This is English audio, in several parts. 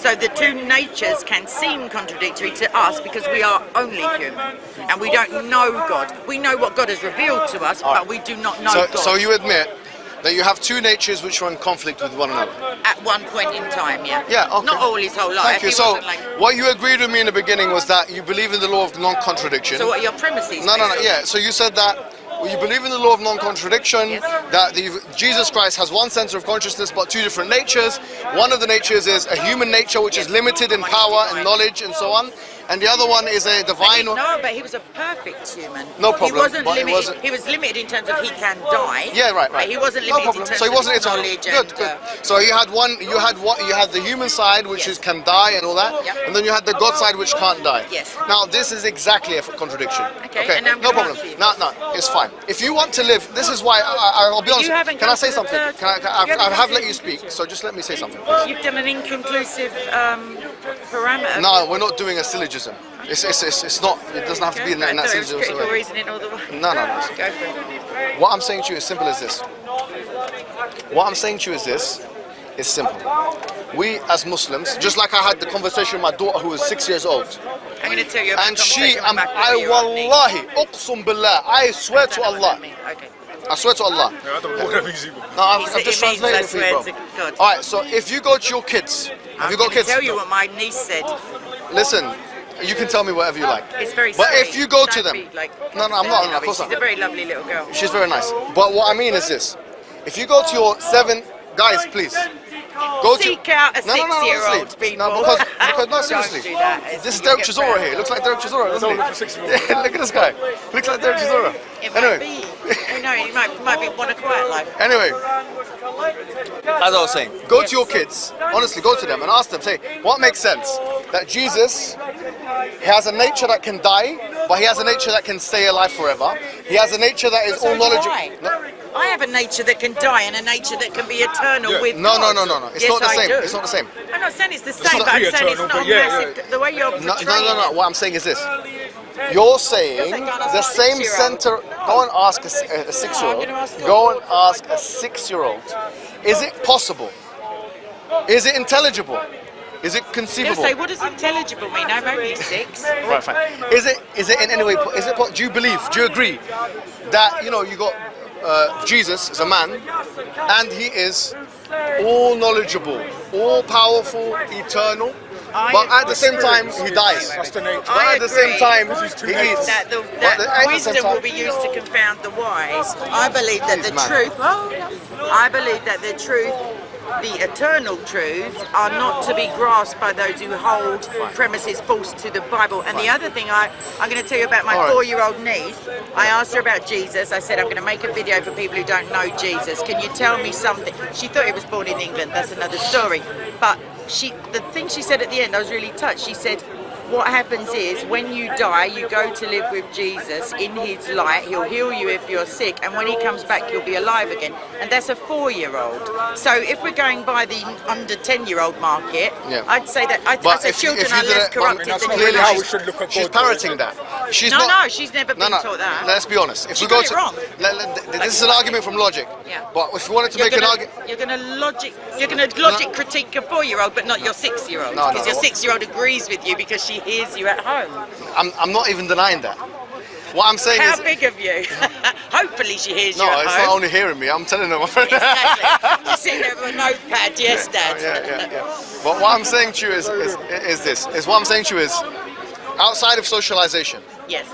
So the two natures can seem contradictory to us because we are only human and we don't know God. We know what God has revealed to us, but we do not know God. So you admit that you have two natures which are in conflict with one another? At one point in time, yeah. Yeah, okay. Not all his whole life. Thank you. He So wasn't like... what you agreed with me in the beginning was that you believe in the law of non-contradiction. So what are your premises? No, yeah. So you said that you believe in the law of non-contradiction, yes. that Jesus Christ has one center of consciousness but two different natures. One of the natures is a human nature which is limited in power and knowledge and so on. And the other one is a divine one. No, but he was a perfect human. No problem. He wasn't limited. He was limited in terms of he can die. Yeah, right. But he wasn't limited in terms so he wasn't of knowledge. Good. So you had one. You had what? You had the human side, which is can die and all that, and then you had the God side, which can't die. Yes. Now this is exactly a contradiction. Okay. And I'm no problem. No, it's fine. If you want to live, this is why I'll be honest. Can I say something? I have let you speak. So just let me say something, please. You've done an inconclusive parameter. No, we're not doing a syllogism. It's not. It doesn't have to be in that syllogism. Critical reasoning all the way. No. Go for it. What I'm saying to you is simple as this. What I'm saying to you is this. It's simple. We as Muslims, just like I had the conversation with my daughter who was 6 years old. I'm going to tell you about and she, wallahi, uqsum billah, I swear to Allah. Okay. I swear to Allah. No, I'm just translating for you, bro. Alright, so if you go to your kids, have you got kids? I'll tell you what my niece said. Listen, you can tell me whatever you like. It's very But sweet. if you go to them, no, I'm not. Of course She's a very lovely little girl. She's very nice. But what I mean is this: if you go to your 7 guys, please go seek out a 6-year-old people. No, because no, seriously. This is Derek Chisora here. Looks like Derek Chisora, doesn't he? Yeah, look at this guy. Looks like Derek Chisora. Anyway. No, he might want a quiet life. Anyway, as I was saying, go to your kids. Honestly, go to them and ask them. Say, what makes sense? That Jesus, he has a nature that can die, but he has a nature that can stay alive forever. He has a nature that is all knowledgeable. I have a nature that can die and a nature that can be eternal with No. God. It's not the same. It's not the same. I'm not saying it's the same, but I'm saying it's not massive. The way you're portraying No. What I'm saying is this. You're saying the same center. Go and ask a 6-year-old. Go and ask a 6-year-old. Is it possible? Is it intelligible? Is it conceivable? Say, what does intelligible mean? I'm only 6. Right, fine. Is it in any way? Do you believe? Do you agree that you got Jesus is a man, and he is all knowledgeable, all powerful, eternal. But at the same time, he dies. But at the same time, he eats. That wisdom will be used to confound the wise. I believe that the truth, the eternal truths, are not to be grasped by those who hold premises false to the Bible. And the other thing I'm going to tell you about my 4-year-old niece, I asked her about Jesus. I said, I'm going to make a video for people who don't know Jesus. Can you tell me something? She thought he was born in England. That's another story. But the thing she said at the end, I was really touched. She said, what happens is when you die, you go to live with Jesus in his light. He'll heal you if you're sick, and when he comes back, you'll be alive again. And that's a 4-year-old. So if we're going by the under 10-year-old market, I'd say that I say children are less corrupted than clearly how we should look at she's parroting that. She's she's never been taught that. Let's be honest. If she we go got to it wrong. This is an argument from logic. Yeah. But if you wanted to make an argument, you're going to logic critique a 4-year-old, but not your 6-year-old, because your 6-year-old agrees with you because she hears you at home. I'm not even denying that. What I'm saying How big of you? Hopefully she hears you at home. No, it's not only hearing me. I'm telling her. Exactly. You're sitting there with a notepad. Yes, Dad. Yeah. But what I'm saying to you is this. What I'm saying to you is, outside of socialization. Yes.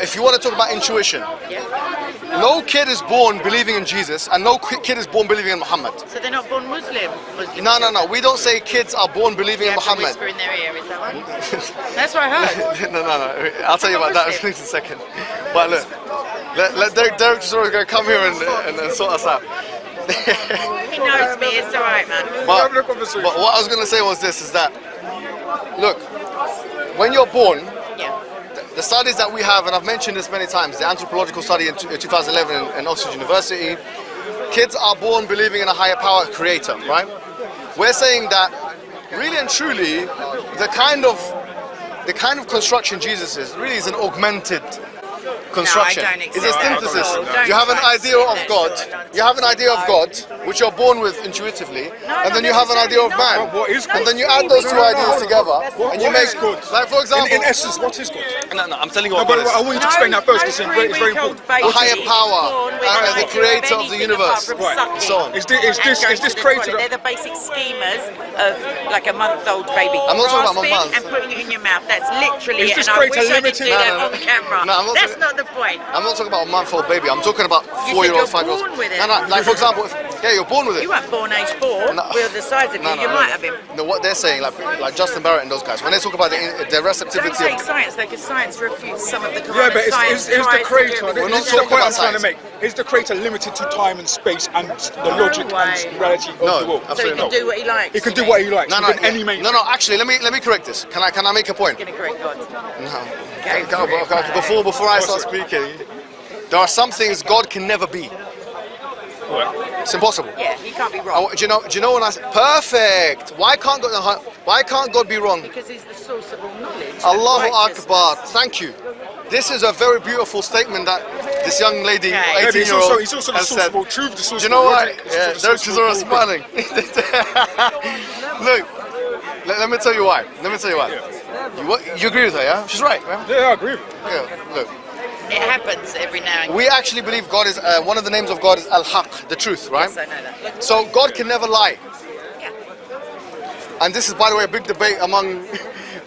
If you want to talk about intuition, no kid is born believing in Jesus, and no kid is born believing in Muhammad. So they're not born Muslim? No. We don't say kids are born believing in Muhammad. Whisper in their ear, is that one? That's what I heard. No. I'll tell you about that in a second. But look, let Derek just going to come here and sort us out. He knows me. It's all right, man. But what I was going to say was this: is that look, when you're born. The studies that we have, and I've mentioned this many times, the anthropological study in 2011 in Oxford University, kids are born believing in a higher power creator, right? We're saying that really and truly, the kind of construction Jesus is really is an augmented construction. No, I don't It's a accept that. synthesis. No, You have an don't idea of accept God. that. You have an idea of God, which you're born with intuitively, and then you have an idea of man. What is God? And then you add those two ideas together, and you What make is God? like, for example, In essence, what is God? no, I'm telling you No, what but God is. I want you to explain that first because it's very important. A higher power, the creator of the universe, Right. so on. Is this created? They're the basic schemas of like a month-old baby. I'm not talking about my Grasping month. and putting it in your mouth. That's literally Is it. this And I creator wish I didn't limited? do that No, on camera. no, I'm not That's talking- not the point. I'm not talking about a month-old baby. I'm talking about said 4-year-olds, you're 5-year-olds. born with it. No, like for example, you're born with it. You weren't born age 4. No. We're the size of you. You might have been. No, what they're saying, like Justin Barrett and those guys, when they talk about the Don't receptivity take of... science though, because science refutes some of the Quran. Yeah, but Science is the tries to creator? do it. We're not This is the talking point I'm about trying to science. make. Is the creator limited to time and space and the logic way. and reality of No, the world? So he absolutely can not. do what he likes. He can you do mean? what he likes No, no, within any yeah. main. No, actually, let me correct this. Can I make a point? Gonna correct God. No. Go for it. Okay, before I start speaking, there are some things God can never be. It's impossible. Yeah, he can't be wrong. Do you know when I say perfect? Why can't God be wrong? Because he's the source of all knowledge. and Allahu righteousness. Akbar. Thank you. This is a very beautiful statement that this young lady, Yeah, 18-year-old, He's also the has source said. of all truth, the source Do you of know all what? logic, Yeah, the there's source of all Kizora smiling. Look, let me tell you why. You agree with her, yeah? She's right, man. Yeah, I agree with you. Yeah, look. It happens every now and then. We actually believe God is, one of the names of God is Al-Haq, the truth, right? Yes, I know that. So God can never lie. Yeah. And this is, by the way, a big debate among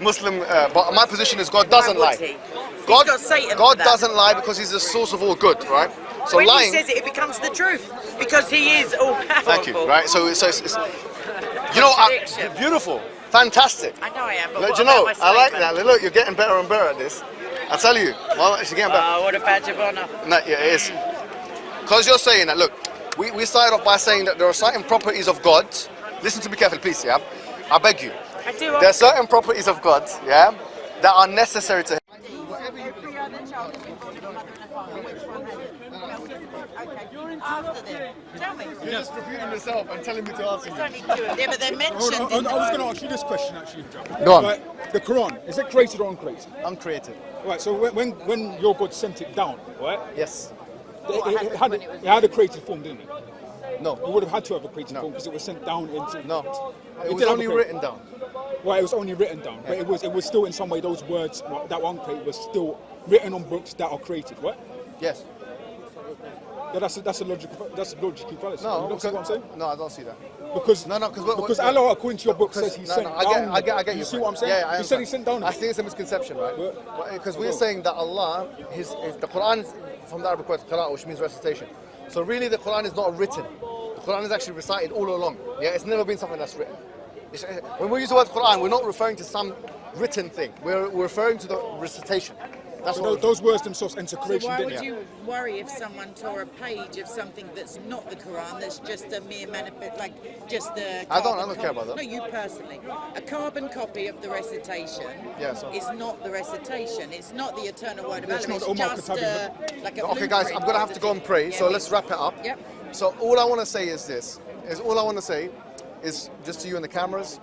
Muslim, but my position is God doesn't Why would lie. he? God, He's got Satan God for that. doesn't lie because he's the source of all good, right? So When lying, he says it, it becomes the truth because he is all powerful. thank you, right? So it's you know, Contradiction. beautiful, fantastic. I know I am, but Look, what you know, about my I like statement? that. Look, you're getting better and better at this. I tell you, well, she's getting better. Oh, what a badge of honour. No, yeah, it is. Because you're saying that, look, we started off by saying that there are certain properties of God. Listen to me carefully, please, yeah? I beg you. I do. There are certain properties of God, yeah, that are necessary to him. Every other child is born with mother and father. Which one has it? Okay. After them. Tell me. You're just repeating yourself and telling me to answer There's only 2 of them, but they're mentioned I in the was going to Bible. ask you this question actually. John. Go on. Right, the Quran, is it created or uncreated? Uncreated. Right, so when your God sent it down, right, Yes. it had a created form, didn't it? No. It would have had to have a created No. form because it was sent down into. No. It It was did have only a created- written down. Well, it was only written down, but it was still in some way those words that were uncreated were still written on books that are created, right? Yes. Yeah, that's a logical fallacy. No. You don't see what I'm saying? No, I don't see that. Because No, because Allah, according to your book, says He sent down. I get You your see point. what I'm saying? Yeah, I He said He understand. sent down. I think it's a misconception, right? But- Because we're saying that Allah, the Quran is from the Arabic word qira, which means recitation. So really, the Quran is not written. The Quran is actually recited all along. Yeah, it's never been something that's written. When we use the word Quran, we're not referring to some written thing. We're referring to the recitation. That's what. Those words themselves enter So creation, why didn't would they? you worry if someone tore a page of something that's not the Quran, that's just a mere like just a I don't carbon care about that. No, you personally. A carbon copy of the recitation Yeah, so- is not the recitation. It's not the eternal word of It's Allah. not It's Omar just Khattabi, like a Okay, guys, I'm gonna have to go and pray. So let's wrap it up. Yep. So all I want to say is this: is just to you and the cameras.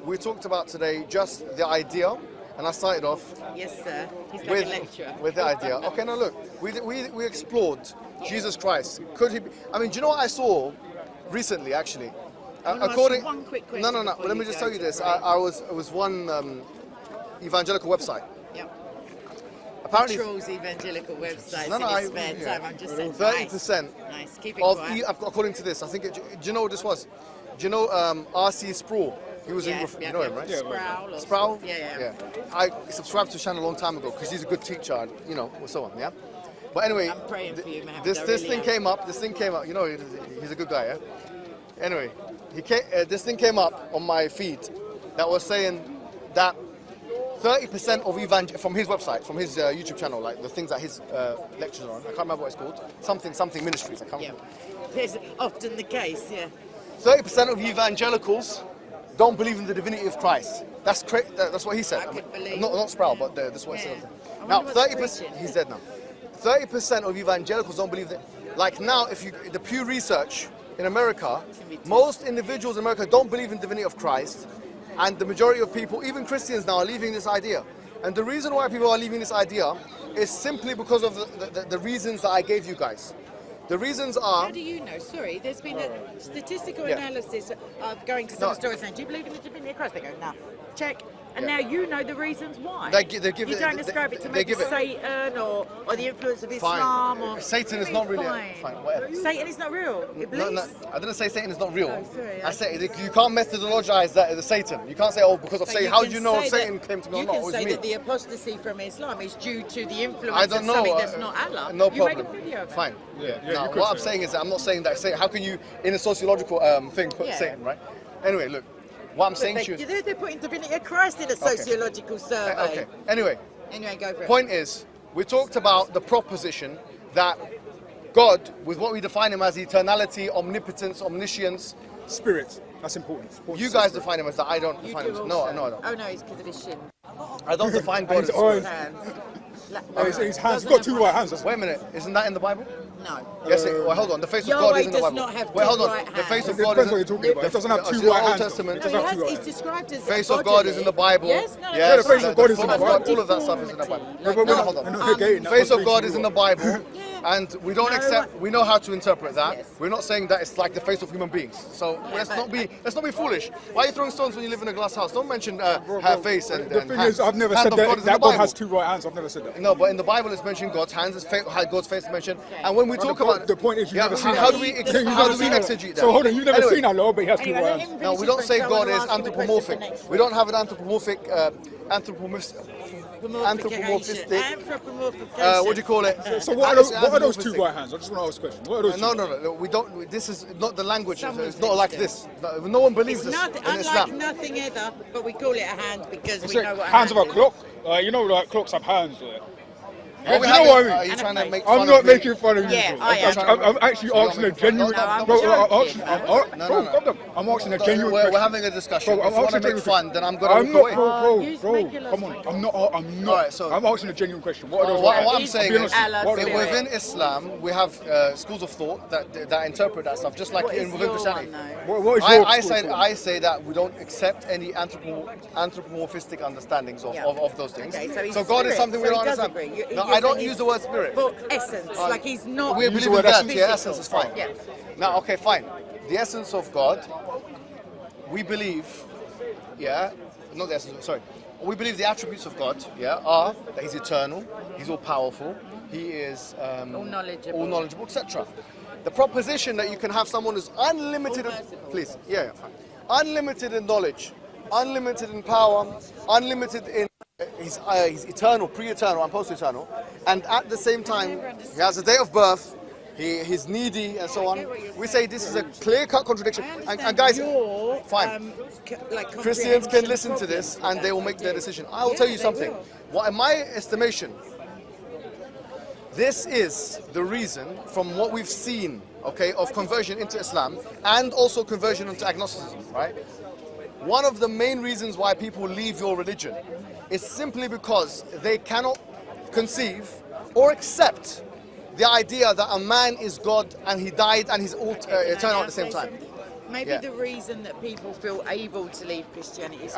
We talked about today just the idea, and I started off Yes, sir. He's like with, a lecturer. with the idea. Okay, now look, we explored Jesus Christ. Could he be? I mean, do you know what I saw recently? Actually, wanna ask you one quick question No. before Let me you just go tell you to this. pray. It was one evangelical website. Yep. Apparently, Trolls evangelical websites No, no, in his I- spare yeah. time. I'm just saying. 30% Nice. Keep it of quiet. according to this, I think. Do you know what this was? Do you know R.C. Sproul? He was Yeah, you know him, right? Sproul. or Sproul? something. Yeah. I subscribed to his channel a long time ago because he's a good teacher, and, you know, and so on, yeah? But anyway, I'm praying for you, Mohammed, this I this really thing am. came up, you know, he's a good guy, yeah? Anyway, this thing came up on my feed that was saying that 30% of from his website, from his YouTube channel, like the things that his lectures are on, I can't remember what it's called, something ministries, I can't Yeah. remember. It's often the case, yeah. 30% of evangelicals don't believe in the divinity of Christ. That's what he said. I could believe. Not Sproul, but that's what he Yeah. said. I Now, wonder what they're 30%. preaching. He's dead now. 30% of evangelicals don't believe that. Like now, if you the Pew Research in America, most individuals in America don't believe in the divinity of Christ, and the majority of people, even Christians now, are leaving this idea. And the reason why people are leaving this idea is simply because of the reasons that I gave you guys. The reasons are... How do you know? Sorry, there's been a statistical analysis of going to some stores saying, do you believe in the divinity of Christ? They go, no. Check. And now you know the reasons why. They give you don't ascribe it to maybe Satan or the influence of Islam. Or Satan is not really... Fine, whatever. Satan is not real. No, I didn't say Satan is not real. Oh, sorry, I said you can't methodologize that as Satan. You can't say, oh, because of Satan. How do you know if Satan came to me or not? You can say that the apostasy from Islam is due to the influence of something that's not Allah. No problem. You made a video of Fine. Yeah, now, what I'm saying is that I'm not saying that Satan... How can you, in a sociological thing, put Satan, right? Anyway, look. What I'm saying to you... They're putting divinity of Christ in a sociological survey. Okay. Anyway, go for it. Point is, we talked about the proposition that God, with what we define him as eternality, omnipotence, omniscience... Spirit. That's important. You guys define him as that. I don't define him as... No, I don't. Oh, no, it's because of his shin. I don't define God as... His hands. He's got two right hands. Wait a minute. Isn't that in the Bible? No. Yes, well, hold on. The face of God is in the Bible. Does not have Wait, hold on. right The face of It God depends is what you're talking about. It doesn't have two right Old hands. Testament. It's described as Face of God is in the Bible. Yes, no, yes, the face of God is in the Bible. All of that stuff is in the Bible. Hold on. Face of God is in the Bible. And we don't accept. We know how to interpret that. Yes. We're not saying that it's like the face of human beings. So let's not be foolish. Why are you throwing stones when you live in a glass house? Don't mention her face and the thing hands. is, I've never Hand said of that God God has two right hands. I've never said that. No, but in the Bible it's mentioned God's hands. God's face is mentioned. And when we talk about the point is, you've never seen how do we exegete that? So hold on, you've never seen Allah, but he has two Anyway, right hands. No, we don't say God is anthropomorphic. We don't have an anthropomorphic, anthropomorphistic. What do you call it? So what are those two right hands? I just want to ask a question. What are those? No. We don't. This is not the language. It's not like this. No one believes this in unlike Islam. nothing other, but we call it a hand because we know what hands of a is. clock. You know, like clocks have hands. Are you know what I mean? Are you trying to make fun I'm not of me? making fun of you. Yeah, I am. I'm actually asking a genuine. I'm asking a genuine question. We're having a discussion. Bro, If you want to make fun, then I'm going to walk away. Bro. Come on. I'm not. Alright, so- I'm asking a genuine question. What are those? What I'm saying is, Allah's spirit. within Islam, we have schools of thought that interpret that stuff, just like within Christianity. What is your I say that we don't accept any anthropomorphistic understandings of those things. Okay, so God is something we don't understand. No, I don't use the word spirit. But essence, like he's not. We believe in that. physical. Yeah, essence is fine. Yeah. Now, okay, fine. The essence of God, we believe, not the essence, sorry. We believe the attributes of God, are that he's eternal, he's all powerful, he is all knowledgeable, etc. The proposition that you can have someone who's unlimited, please, fine. Unlimited in knowledge, unlimited in power, unlimited in he's eternal, pre-eternal and post-eternal, and at the same time he has a date of birth, he's needy and so on. We say this is a clear-cut contradiction. And guys, fine. Christians can listen to this and they will make their decision. I will tell you something. What, in my estimation, this is the reason, from what we've seen, of conversion into Islam and also conversion into agnosticism, right? One of the main reasons why people leave your religion is simply because they cannot conceive or accept the idea that a man is God and he died and he's eternal at the same time. Maybe the reason that people feel able to leave Christianity is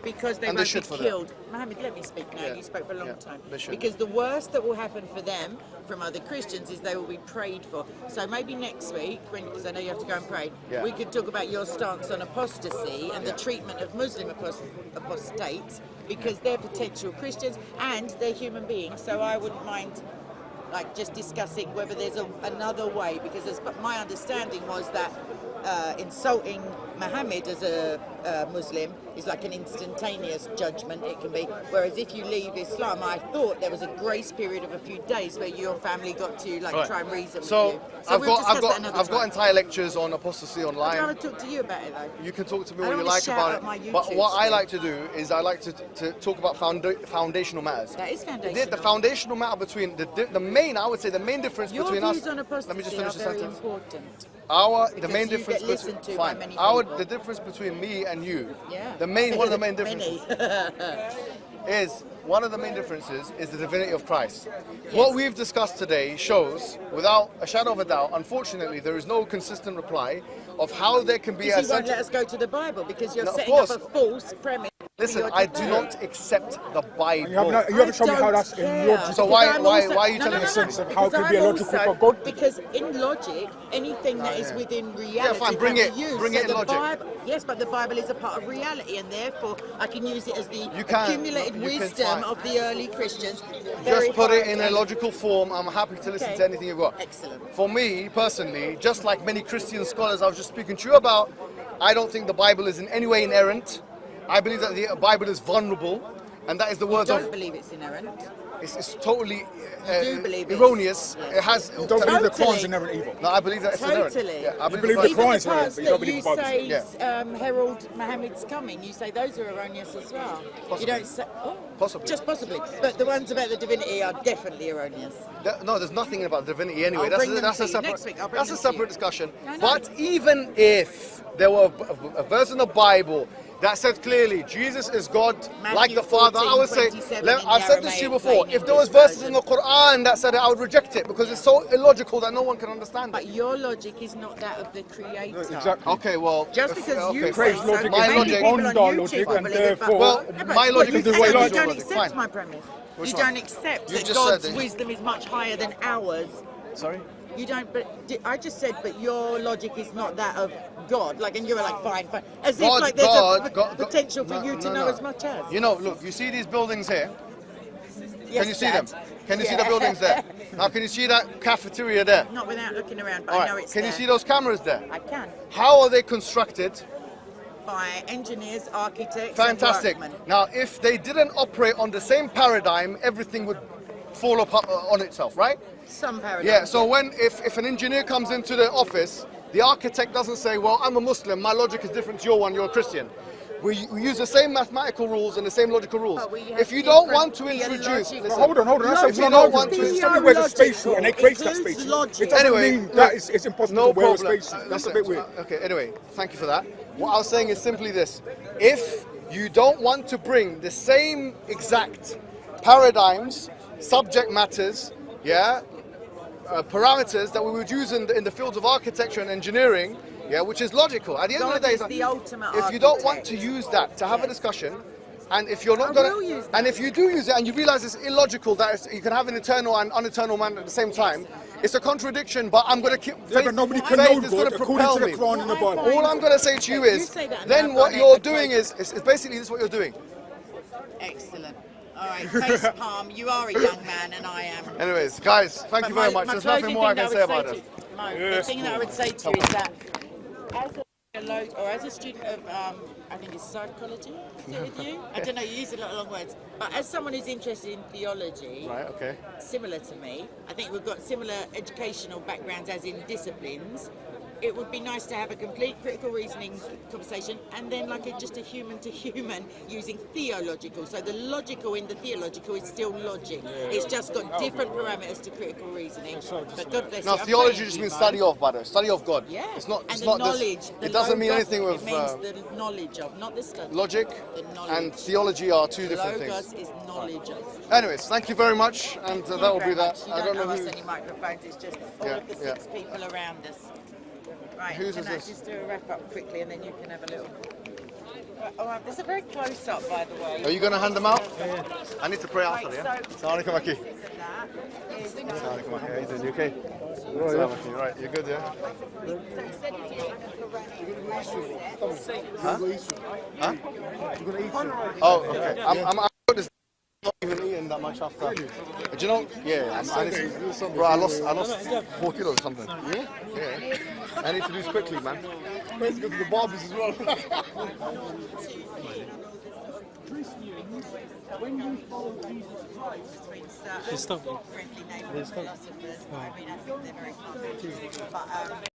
because they won't be killed. Mohammed, let me speak now. You spoke for a long time. Because the worst that will happen for them from other Christians is they will be prayed for. So maybe next week, because I know you have to go and pray, we could talk about your stance on apostasy and the treatment of Muslim apostates, because they're potential Christians and they're human beings. So I wouldn't mind just discussing whether there's another way, because my understanding was that insulting Muhammad as a Muslim is like an instantaneous judgment, it can be, whereas if you leave Islam, I thought there was a grace period of a few days where your family got to try and reason with you. I've got entire lectures on apostasy online. I'd rather talk to you about it though. You can talk to me when you like about it. But what I like to do is I like to talk about foundational matters. That is foundational. The foundational matter between the main difference between us. Your views on apostasy let me just finish the sentence. Important. The main difference between me and you, one of the main differences is the divinity of Christ. Yes. What we've discussed today shows, without a shadow of a doubt, unfortunately, there is no consistent reply of how there can be a... You won't let us go to the Bible because you're setting up a false premise Listen, I do not accept the Bible. You haven't shown me how that's in logic. So why are you telling me? In the sense of how it can be illogical for God? Because in logic, anything that is within reality fine, bring can it- be used. bring it in the logic. Bible, yes, but the Bible is a part of reality, and therefore I can use it as the accumulated you can wisdom find- of the early Christians. Just put it in a logical form. I'm happy to listen to anything you've got. Excellent. For me, personally, just like many Christian scholars I was just speaking to you about, I don't think the Bible is in any way inerrant. I believe that the Bible is vulnerable, and that is the words I of... don't believe it's inerrant. It's totally do believe it's- erroneous. yes. It has... You don't believe the Totally. Quran's inherent evil? No, I believe that it's inerrant. Totally. Yeah, I believe the the Bible- Even Quran's the inherent, parts but you don't that believe you the Bible's. say herald Muhammad's coming, you say those are erroneous as well. Possibly. You don't say, Possibly. just possibly. But the ones about the divinity are definitely erroneous. No, there's nothing about divinity anyway. I'll That's bring them a to you. separate. Next week, I'll bring That's a them to you. separate discussion. I know. But even if there were a verse in the Bible that said clearly Jesus is God, Matthew like the Father, I would say. 14:27 I've in said the this to you Aramaic before. plain If there was English verses in the Quran that said it, I would reject it because it's so illogical that no one can understand But it. your logic is not that of the creator. Exactly. Okay, well, Just because you say Craig's so, logic my maybe logic- people on on YouTube logic, will and believe it, but- therefore- Well, Yeah, my but logic you is the say way you logic. don't Logic. accept Fine. my premise. Which You one? don't accept You that just said God's that- wisdom is much higher than ours. Sorry. You don't, but I just said, but your logic is not that of God. Like, and you were like, fine. As if like there's a potential for you to know as much as. You know, look, you see these buildings here? Yes, Can you see them? Dad. Can you see Yeah. the buildings there? Now, can you see that cafeteria there? Not without looking around, but All I know right. it's Can there. you see those cameras there? I can. How are they constructed? By engineers, architects, Fantastic. and workmen. Now, if they didn't operate on the same paradigm, everything would fall apart on itself, right? Some paradigm. Yeah. So if an engineer comes into the office, the architect doesn't say, "Well, I'm a Muslim. My logic is different to your one. You're a Christian." We use the same mathematical rules and the same logical rules. But we have If you don't different want to introduce, theological- listen, Hold on. That's If you not don't an want to- argument. If somebody wears a spacesuit and they create that Includes spacesuit, logic. it doesn't Anyway, mean look, that it's impossible no to wear a problem. spacesuit. That's a bit weird. Okay, anyway, thank you for that. What I was saying is simply this. If you don't want to bring the same exact paradigms, subject matters, parameters that we would use in the fields of architecture and engineering, which is logical. At the end of the God day, is the ultimate if you don't want architect. to use that to have a discussion, and if you're not I going will use to, that. and if you do use it and you realize it's illogical that you can have an eternal and uneternal man at the same time, it's a contradiction. But I'm going to keep. Yeah, but nobody can faith know is going God to according propel to the me. Quran and the Well, I Bible. All I'm going to say to you You is, say that and then I've what got you're it. doing is basically this is what you're doing. Excellent. All right, face palm. You are a young man, and I am. Anyways, guys, thank you very much. There's nothing more I can say about this. The thing that I would say to you is that as a student of, I think it's psychology, is it with you? I don't know, you use a lot of long words. But as someone who's interested in theology, Right, okay. similar to me, I think we've got similar educational backgrounds as in disciplines. It would be nice to have a complete critical reasoning conversation and then just a human to human using theological. So the logical in the theological is still logic. It's just got different parameters to critical reasoning. But God bless Now, you. I'm theology praying just you, means Mo. study of, by the way, study of God. Yeah. It's not. And It's the not knowledge. this. the It doesn't mean logos, anything with It means the knowledge of, not the study. logic The knowledge. and theology are two different Logos things. is knowledge of. Anyways, thank you very much, and that will be that. You I don't don't know us who. any microphones, it's just all Yeah, of the yeah. 6 people around us. Right, Whose can is I this? just do a wrap up quickly and then you can have a little. Right, there's a very close up, by the way. Are you going to hand them out? I need to pray after, Right, yeah? so- Assalamu alaikum, Aki. That is, Assalamu alaikum, Aki. How you doing? You okay? Assalamu alaikum. Right, you're good, yeah? so he said it's Oh, okay. I'm got this not even eating that much after. Do you know? Yeah, bro, I lost 4 kilos or something. Yeah? Yeah. I need to do this quickly, man. Let's go to the barbers as well. when you follow Jesus Christ between certain friendly neighbourhood philosophers, I mean, I think they're very common. But